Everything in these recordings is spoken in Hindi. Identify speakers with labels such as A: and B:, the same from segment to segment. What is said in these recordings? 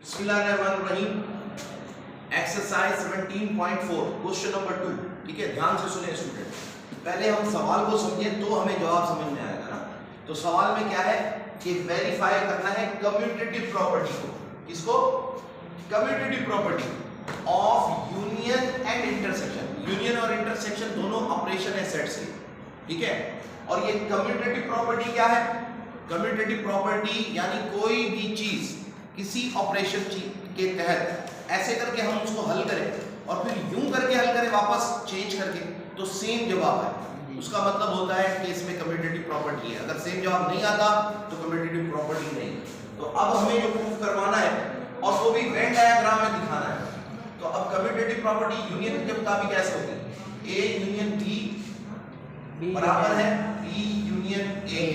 A: बिस्मिल्लाहिर्रहमानिर्रहीम। Exercise 17.4 question number 2। ठीक है, ध्यान से सुने स्टूडेंट। पहले हम सवाल को समझें तो हमें जवाब समझ में आएगा ना। तो सवाल में क्या है कि वेरीफाई करना है कम्यूटेटिव प्रॉपर्टी को। किसको? Commutative property of union and intersection. Union और इंटरसेक्शन दोनों ऑपरेशन है सेट से। ठीक है, और ये कम्यूटेटिव प्रॉपर्टी क्या है? कम्यूटेटिव प्रॉपर्टी यानी कोई भी चीज किसी ऑपरेशन के तहत ऐसे करके हम उसको हल करें और फिर यूं करके हल करें वापस चेंज करके तो सेम जवाब है। उसका मतलब होता है कि इसमें कम्यूटेटिव प्रॉपर्टी है। अगर सेम जवाब नहीं आता तो कम्यूटेटिव प्रॉपर्टी नहीं। तो अब हमें जो प्रूफ करवाना है और वो भी वेन डायग्राम में दिखाना है। तो अब कम्यूटेटिव प्रॉपर्टी यूनियन के मुताबिक ऐसे होगी, ए यूनियन बी बराबर है बी यूनियन ए।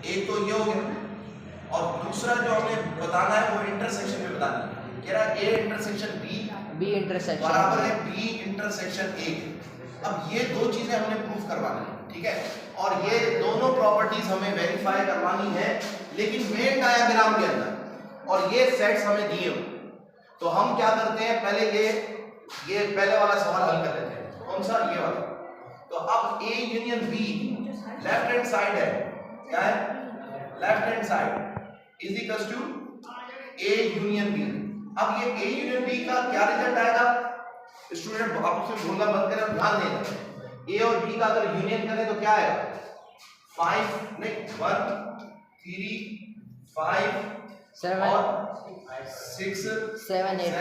A: एक तो ये हो गया, और दूसरा जो हमें बताना है वो इंटरसेक्शन में बताना है। कह रहा है ए इंटरसेक्शन बी
B: इंटरसेक्शन
A: बराबर है बी इंटरसेक्शन ए। अब ये दो चीजें हमने प्रूफ करवानी है। ठीक है, और ये दोनों प्रॉपर्टीज हमें वेरीफाई करवानी है लेकिन वेन डायग्राम के अंदर, और ये सेट्स हमें दिए हो। तो हम क्या करते हैं, पहले ये पहले वाला सवाल हल कर लेते हैं। कौन सा? ये वाला। तो अब A union B left hand side है, क्या है? Left hand side is equal to A union B. अब ये ए यूनियन बी का क्या रिजल्ट आएगा? स्टूडेंट आपसे बोलना बंद करें, ध्यान देना। ए और बी का अगर यूनियन करें तो क्या आएगा? 5 नहीं 1 3 5
B: 7
A: और 6
B: 7
A: 8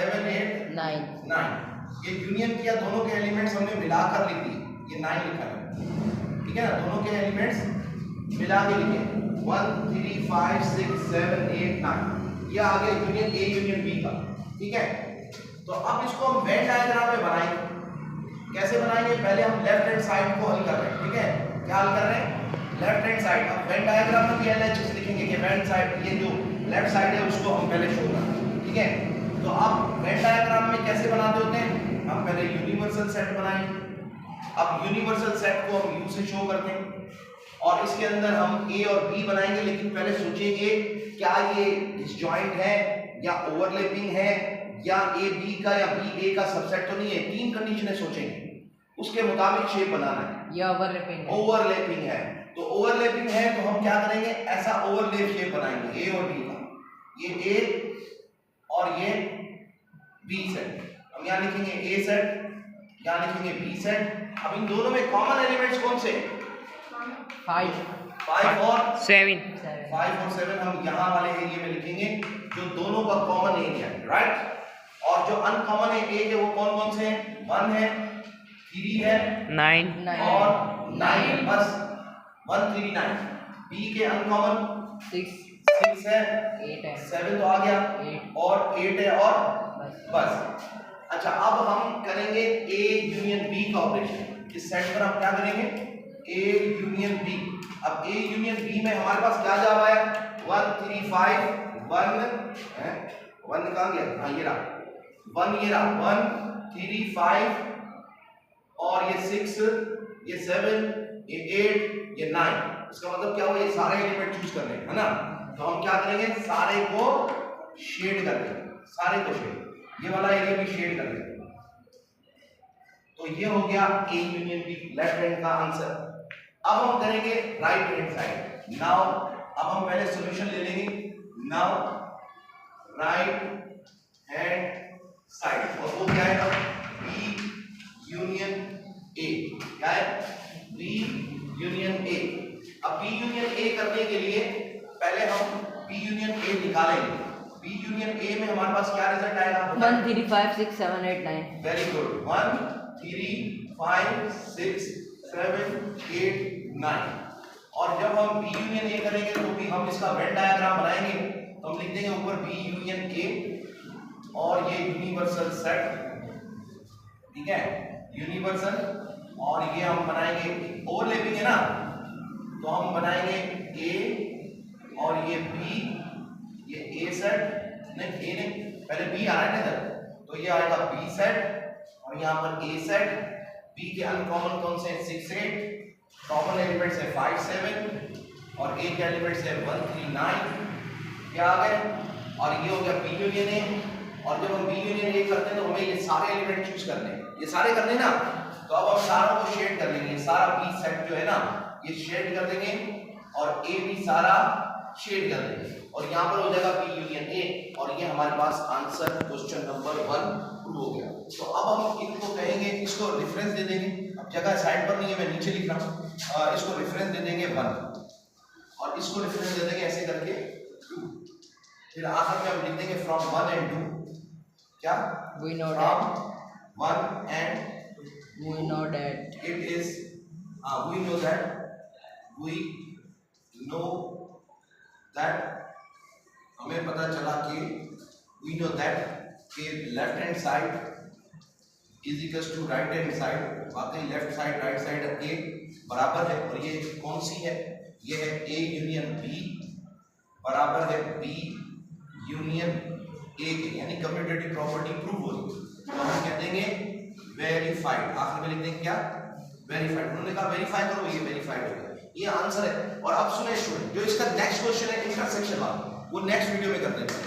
A: 9। ये यूनियन किया, दोनों के एलिमेंट्स हमने मिलाकर लिख दिए। ये 9 लिखा है, ठीक है ना? दोनों के एलिमेंट्स मिला के लिखे 1 3 5 6 7 8 9। ये आ गया यूनियन ए यूनियन बी का। ठीक है, तो अब इसको हम वेन डायग्राम में बनाएंगे। कैसे बनाएंगे? पहले हम लेफ्ट हैंड साइड को हल कर रहे हैं। ठीक है, क्या हल कर रहे हैं? Left hand side. अब वेन डायग्राम में भी एलएचएस लिखेंगे कि वेन साइड, ये जो लेफ्ट साइड है उसको हम पहले शो करें। ठीक है, तो अब वेन डायग्राम में कैसे बनाते होते हैं? हम पहले यूनिवर्सल सेट बनाएंगे। अब यूनिवर्सल सेट को हम यू से शो करते हैं और इसके अंदर हम ए और बी बनाएंगे। लेकिन पहले सोचेंगे क्या ये डिसजॉइंट है या ओवरलैपिंग है या ए बी का या बी ए का सबसेट तो नहीं है। तीन कंडीशनें सोचेंगे, उसके मुताबिक शेप बनाना है।
B: ये
A: ओवरलैपिंग है, तो ओवरलैपिंग है तो हम क्या करेंगे? ऐसा ओवरलैप शेप बनाएंगे ए और बी का। ये ए और ये बी सेट, हम यहाँ लिखेंगे ए सेट, यहाँ लिखेंगे बी सेट। अब इन दोनों में कॉमन एलिमेंट्स कौन से? 5 और 7। 5 और 7 हम यहाँ वाले एरिया में लिखेंगे जो दोनों का कॉमन एरिया है, राइट? और जो अनकॉमन है ए के वो कौन कौन से हैं? 1 है, 3 है,
B: 9
A: और 9 है। बस 1 3 9। बी के अनकॉमन 6 है,
B: 8 है,
A: 7 तो आ गया,
B: 8
A: और 8 है, और बस। अच्छा, अब हम करेंगे ए यूनियन बी का ऑपरेशन। इस सेट पर हम क्या करेंगे? A union B. अब ए यूनियन बी में हमारे पास क्या जवाब आया? 1 3 5 1 है, 1 कहाँ गया? हाँ ये रहा 1, ये रहा 1 3 5 और ये 6, ये 7, ये 8, ये 9। इसका मतलब क्या हुआ? ये सारे एलिमेंट चूज करने हैं, है ना? तो हम क्या करेंगे? सारे को शेड कर देंगे, सारे को शेड, ये वाला एरिया भी शेड कर देंगे। तो ये हो गया A union B, left hand का आंसर। अब हम करेंगे राइट हैंड साइड। नाउ अब हम पहले सॉल्यूशन ले लेंगे। नाउ राइट हैंड साइड, और वो क्या है? B union A. क्या है? B union A. अब बी यूनियन ए करने के लिए पहले हम बी यूनियन ए निकालेंगे। बी यूनियन ए में हमारे पास क्या रिजल्ट आएगा?
B: 1 3 5 6 7 8 9।
A: Very good. 1 3 5 6 7 8 9। और जब हम बी यूनियन ए करेंगे तो भी हम इसका वेन डायग्राम बनाएंगे। तो हम लिख देंगे ऊपर बी यूनियन ए और ये यूनिवर्सल सेट। ठीक है, यूनिवर्सल, और ये हम बनाएंगे ओवरलैपिंग है ना, तो हम बनाएंगे ए और ये बी, ये ए सेट नहीं, ए नहीं, पहले बी आ रहा है ना इधर, तो ये आएगा बी सेट और यहाँ पर ए सेट। बी के अनकॉमन कौन से? 6 8, कॉमन एलिमेंट्स है 5 7 और ए के एलिमेंट्स है 1 3 9। क्या आ गए? और ये हो गया बी यूनियन ए। और जब हम बी यूनियन ए करते हैं तो हमें ये सारे एलिमेंट चूज करने हैं, ये सारे करने ना, तो अब हम सारों को शेड कर लेंगे। सारा बी सेट जो है ना ये शेड कर देंगे और ए भी सारा शेड कर देंगे और यहाँ पर हो जाएगा बी यूनियन ए और ये हमारे पास आंसर क्वेश्चन नंबर 1 प्रूव हो गया। तो अब हम इनको कहेंगे, इसको रेफरेंस दे देंगे, अब जगह साइड पर नहीं है मैं नीचे लिख रहा हूँ, इसको रेफरेंस दे देंगे 1 और इसको रेफरेंस दे देंगे ऐसे करके 2। फिर आखिर में हम लिख देंगे फ्रॉम 1 and 2 क्या
B: We know
A: from 1 and
B: We know that
A: it is we know that हमें पता चला कि we know that कि left hand side is equals to right hand side, वाकई लेफ्ट साइड राइट साइड के बराबर है। और ये कौन सी है, ये है ए यूनियन बी बराबर है बी यूनियन ए के, यानी कम्यूटेटिव प्रॉपर्टी प्रूव हो गई। तो हम कह देंगे वेरीफाइड, आखिर में लिख देंगे क्या वेरीफाइड। उन्होंने कहा वेरीफाई करो, ये वेरीफाइड हो गया, ये आंसर है। और अब सुने स्टूडेंट, जो इसका नेक्स्ट क्वेश्चन है इंटरसेक्शन वाला, वो नेक्स्ट वीडियो में करते हैं।